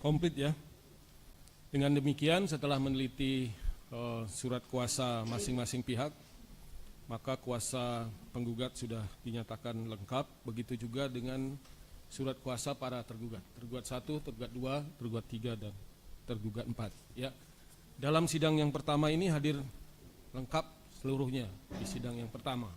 Komplit ya. Dengan demikian setelah meneliti surat kuasa masing-masing pihak, maka kuasa penggugat sudah dinyatakan lengkap, begitu juga dengan surat kuasa para tergugat. Tergugat 1, tergugat 2, tergugat 3, dan tergugat 4. Ya. Dalam sidang yang pertama ini hadir lengkap seluruhnya di sidang yang pertama.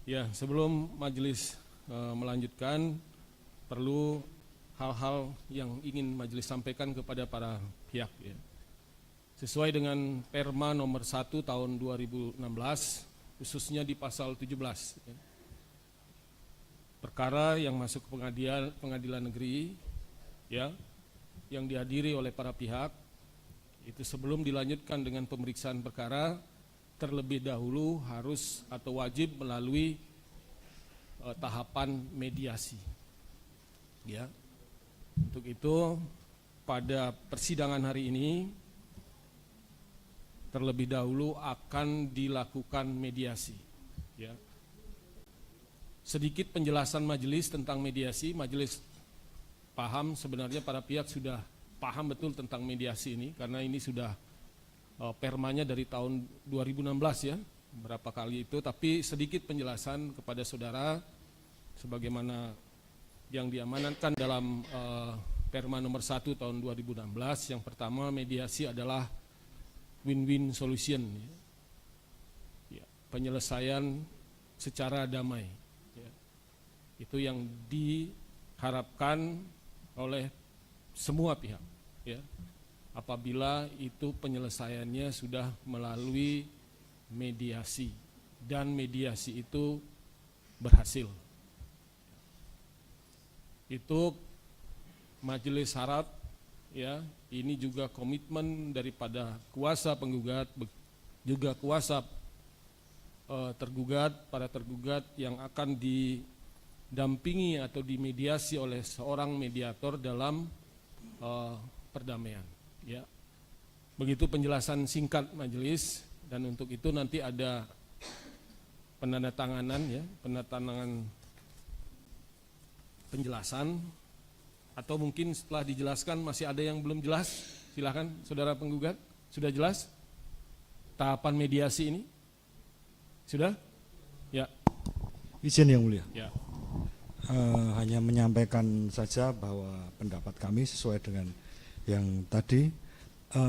Ya, sebelum majelis melanjutkan, perlu hal-hal yang ingin majelis sampaikan kepada para pihak. Ya. Sesuai dengan Perma nomor 1 tahun 2016, khususnya di pasal 17. Ya. Perkara yang masuk ke pengadilan negeri, ya, yang dihadiri oleh para pihak, itu sebelum dilanjutkan dengan pemeriksaan perkara, terlebih dahulu harus atau wajib melalui tahapan mediasi. Ya. Untuk itu pada persidangan hari ini terlebih dahulu akan dilakukan mediasi. Ya. Sedikit penjelasan majelis tentang mediasi. Majelis paham sebenarnya para pihak sudah paham betul tentang mediasi ini karena ini sudah permanya dari tahun 2016 ya, berapa kali itu, tapi sedikit penjelasan kepada saudara sebagaimana yang diamanatkan dalam Perma nomor 1 tahun 2016. Yang pertama, mediasi adalah win-win solution, ya, penyelesaian secara damai. Ya. Itu yang diharapkan oleh semua pihak. Ya. Apabila itu penyelesaiannya sudah melalui mediasi dan mediasi itu berhasil. Itu majelis harap, ya, ini juga komitmen daripada kuasa penggugat, juga kuasa tergugat, para tergugat yang akan didampingi atau dimediasi oleh seorang mediator dalam perdamaian. Ya, begitu penjelasan singkat majelis, dan untuk itu nanti ada penandatanganan, ya, penandatanganan penjelasan, atau mungkin setelah dijelaskan masih ada yang belum jelas. Silakan saudara penggugat, sudah jelas tahapan mediasi ini? Sudah? Ya. Izin yang mulia. Ya. Hanya menyampaikan saja bahwa pendapat kami sesuai dengan yang tadi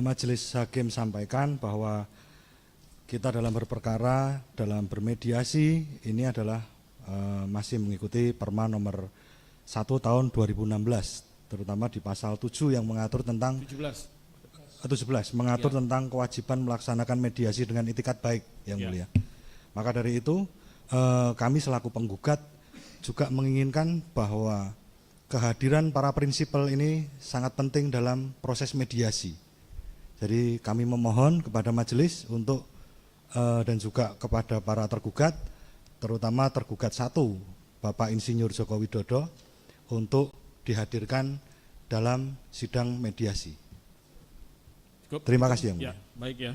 majelis hakim sampaikan, bahwa kita dalam berperkara, dalam bermediasi ini adalah masih mengikuti Perma nomor 1 tahun 2016, terutama di pasal 7 yang mengatur tentang 17 mengatur ya, tentang kewajiban melaksanakan mediasi dengan itikat baik, yang mulia. Maka dari itu kami selaku penggugat juga menginginkan bahwa kehadiran para prinsipal ini sangat penting dalam proses mediasi. Jadi kami memohon kepada majelis untuk dan juga kepada para tergugat, terutama tergugat 1 Bapak Insinyur Joko Widodo, untuk dihadirkan dalam sidang mediasi. Cukup. Terima kasih yang mulia. Ya, baik ya.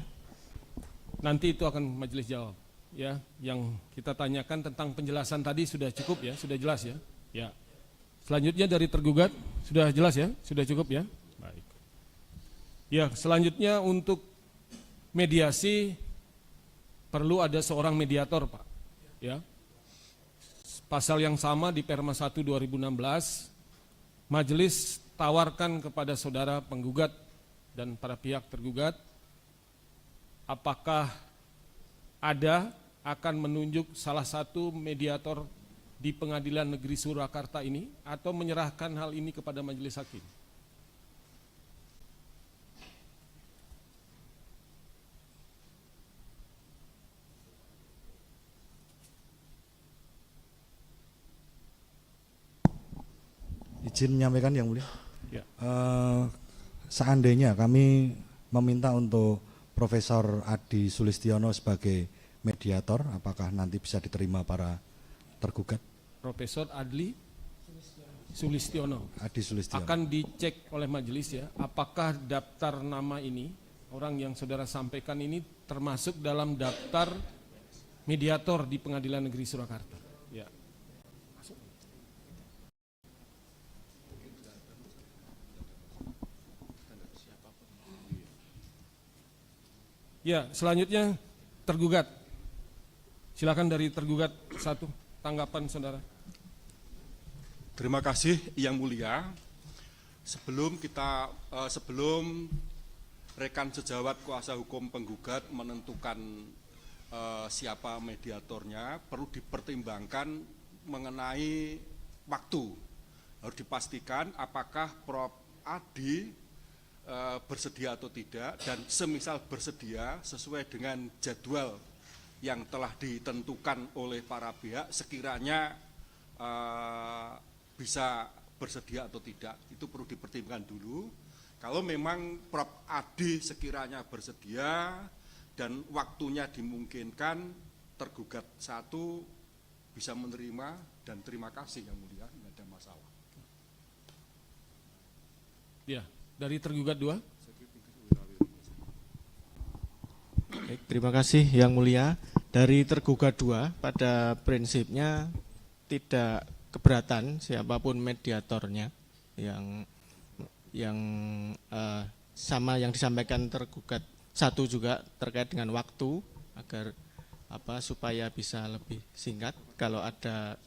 Nanti itu akan majelis jawab. Ya, yang kita tanyakan tentang penjelasan tadi sudah cukup ya, sudah jelas ya. Ya. Selanjutnya dari tergugat sudah jelas ya, sudah cukup ya. Baik. Ya, selanjutnya untuk mediasi perlu ada seorang mediator, Pak. Ya. Pasal yang sama di Perma 1 2016, majelis tawarkan kepada saudara penggugat dan para pihak tergugat, apakah ada akan menunjuk salah satu mediator di Pengadilan Negeri Surakarta ini, atau menyerahkan hal ini kepada majelis hakim. Izin menyampaikan yang mulia. Ya. Seandainya kami meminta untuk Profesor Adi Sulistiono sebagai mediator, apakah nanti bisa diterima para tergugat? Profesor Adli Sulistiono. Adi Sulistiono. Akan dicek oleh majelis ya, apakah daftar nama ini, orang yang saudara sampaikan ini termasuk dalam daftar mediator di Pengadilan Negeri Surakarta. Ya. Ya, selanjutnya tergugat. Silakan dari tergugat 1, tanggapan saudara. Terima kasih Yang Mulia. Sebelum rekan sejawat kuasa hukum penggugat menentukan siapa mediatornya, perlu dipertimbangkan mengenai waktu. Harus dipastikan apakah Prof. Adi bersedia atau tidak, dan semisal bersedia sesuai dengan jadwal yang telah ditentukan oleh para pihak, sekiranya bisa bersedia atau tidak, itu perlu dipertimbangkan dulu. Kalau memang Prof. Adi sekiranya bersedia dan waktunya dimungkinkan, tergugat 1 bisa menerima, dan terima kasih Yang Mulia, tidak ada masalah. Ya, dari tergugat 2. Baik, terima kasih Yang Mulia. Dari tergugat 2, pada prinsipnya tidak keberatan siapapun mediatornya, yang sama yang disampaikan tergugat 1 juga terkait dengan waktu, agar supaya bisa lebih singkat. Kalau ada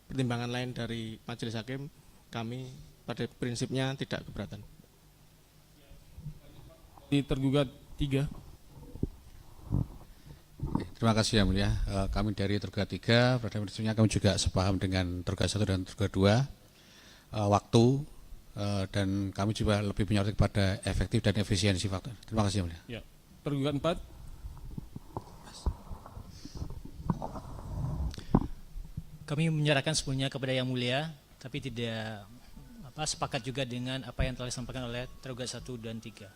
pertimbangan lain dari majelis hakim, kami pada prinsipnya tidak keberatan. Di tergugat 3. Terima kasih Yang Mulia. Kami dari tergugat 3, pada prinsipnya kami juga sepaham dengan tergugat 1 dan tergugat 2, waktu, dan kami juga lebih menyoroti kepada efektif dan efisiensi faktor. Terima kasih Yang Mulia. Ya. Tergugat 4. Kami menyerahkan sepenuhnya kepada Yang Mulia, tapi tidak sepakat juga dengan apa yang telah disampaikan oleh tergugat 1 dan 3.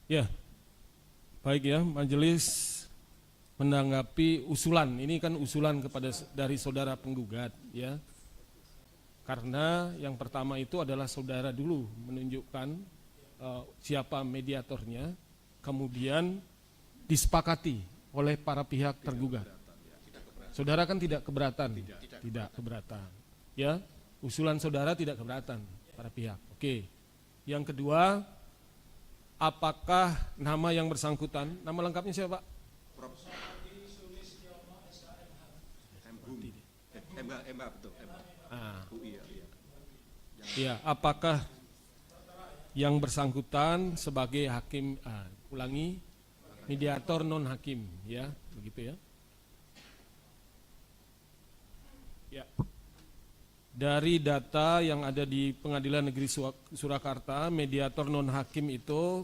Ya, baik ya, majelis menanggapi usulan. Ini kan usulan dari saudara penggugat, ya. Karena yang pertama itu adalah saudara dulu menunjukkan siapa mediatornya, kemudian disepakati oleh para pihak tergugat. Saudara kan tidak keberatan, tidak keberatan, ya. Usulan saudara tidak keberatan para pihak. Oke. Yang kedua, apakah nama yang bersangkutan, nama lengkapnya siapa Pak? MH betul. Iya, apakah yang bersangkutan sebagai hakim, mediator non hakim, ya, begitu ya? Ya. Dari data yang ada di Pengadilan Negeri Surakarta, mediator non hakim itu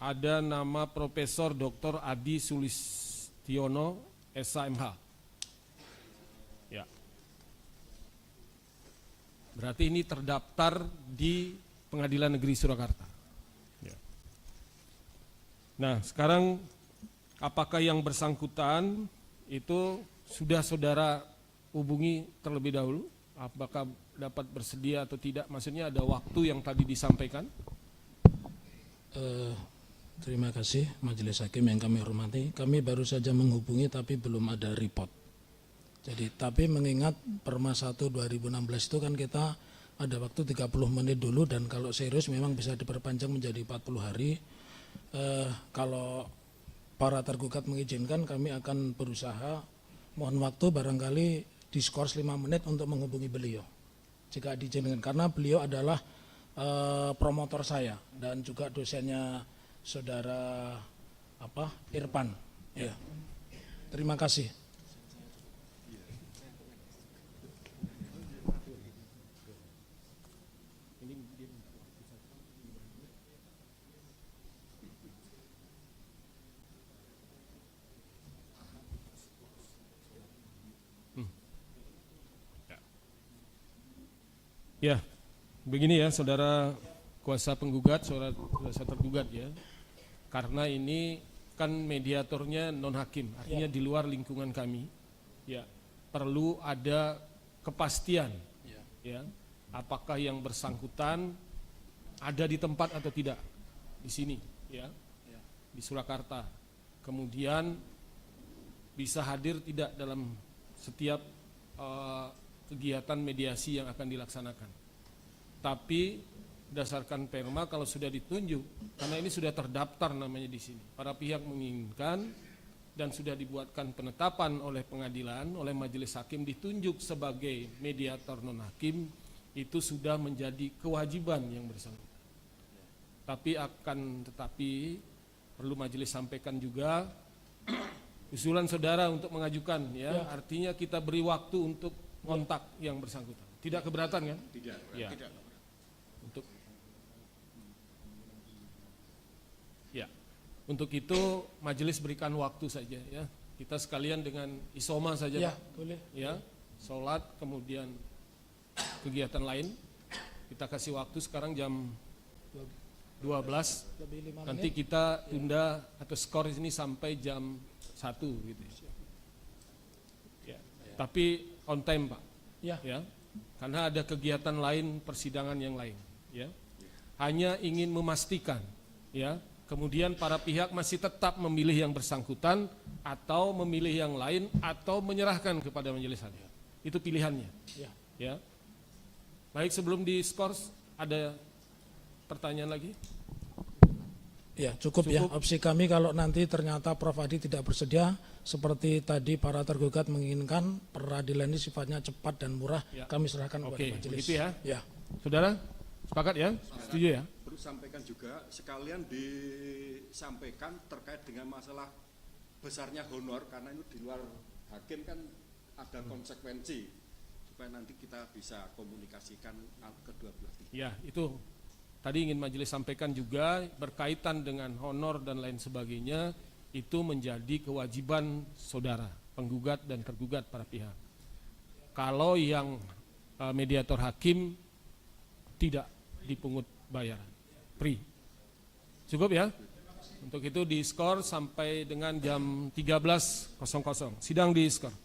ada nama Profesor Dr. Adi Sulistiono, SHMH. Ya. Berarti ini terdaftar di Pengadilan Negeri Surakarta. Ya. Nah, sekarang apakah yang bersangkutan itu sudah saudara hubungi terlebih dahulu? Apakah dapat bersedia atau tidak? Maksudnya ada waktu yang tadi disampaikan? Terima kasih Majelis Hakim yang kami hormati. Kami baru saja menghubungi tapi belum ada report. Jadi tapi mengingat Perma 1 2016 itu kan kita ada waktu 30 menit dulu, dan kalau serius memang bisa diperpanjang menjadi 40 hari. Kalau para tergugat mengizinkan, kami akan berusaha, mohon waktu barangkali diskors 5 menit untuk menghubungi beliau jika diizinkan, karena beliau adalah promotor saya dan juga dosennya saudara Irfan. Ya. Terima kasih. Ya, begini ya saudara kuasa penggugat, saudara tergugat ya. karena ini kan mediatornya non hakim, artinya di luar lingkungan kami. Ya, perlu ada kepastian. Ya, apakah yang bersangkutan ada di tempat atau tidak di sini, ya, di Surakarta. Kemudian bisa hadir tidak dalam setiap kegiatan mediasi yang akan dilaksanakan. Tapi berdasarkan perma kalau sudah ditunjuk, karena ini sudah terdaftar namanya di sini, para pihak menginginkan dan sudah dibuatkan penetapan oleh pengadilan, oleh majelis hakim ditunjuk sebagai mediator non hakim, itu sudah menjadi kewajiban yang bersangkutan. Tetapi perlu majelis sampaikan juga usulan saudara untuk mengajukan, ya, artinya kita beri waktu untuk kontak yang bersangkutan. Tidak keberatan kan? Tidak. Ya. Untuk untuk itu majelis berikan waktu saja, ya. Kita sekalian dengan isoma saja, Ya, Pak. boleh. Ya, sholat kemudian kegiatan lain. Kita kasih waktu sekarang jam 12. Lebih 5 Nanti menit. kita tunda atau skor ini sampai jam 1 gitu. Ya. Tapi on time, Pak. Ya. Ya. Karena ada kegiatan lain, persidangan yang lain, ya. Hanya ingin memastikan, ya, kemudian para pihak masih tetap memilih yang bersangkutan atau memilih yang lain atau menyerahkan kepada majelis hakim. Itu pilihannya. Ya. Ya. Baik, sebelum diskors ada pertanyaan lagi? Ya, cukup ya. Cukup. Opsi kami kalau nanti ternyata Prof. Adi tidak bersedia, seperti tadi para tergugat menginginkan peradilan ini sifatnya cepat dan murah, Ya. kami serahkan Oke, kepada majelis. begitu ya. Ya. Saudara, sepakat ya? Setuju ya? Perlu sampaikan juga, sekalian disampaikan terkait dengan masalah besarnya honor, karena itu di luar hakim kan ada konsekuensi, supaya nanti kita bisa komunikasikan kedua belah pihak. Ya, itu tadi ingin majelis sampaikan juga berkaitan dengan honor dan lain sebagainya, itu menjadi kewajiban saudara, penggugat dan tergugat para pihak. Kalau yang mediator hakim tidak dipungut bayaran, free. Cukup ya? Untuk itu diskor sampai dengan jam 13.00. Sidang diskor.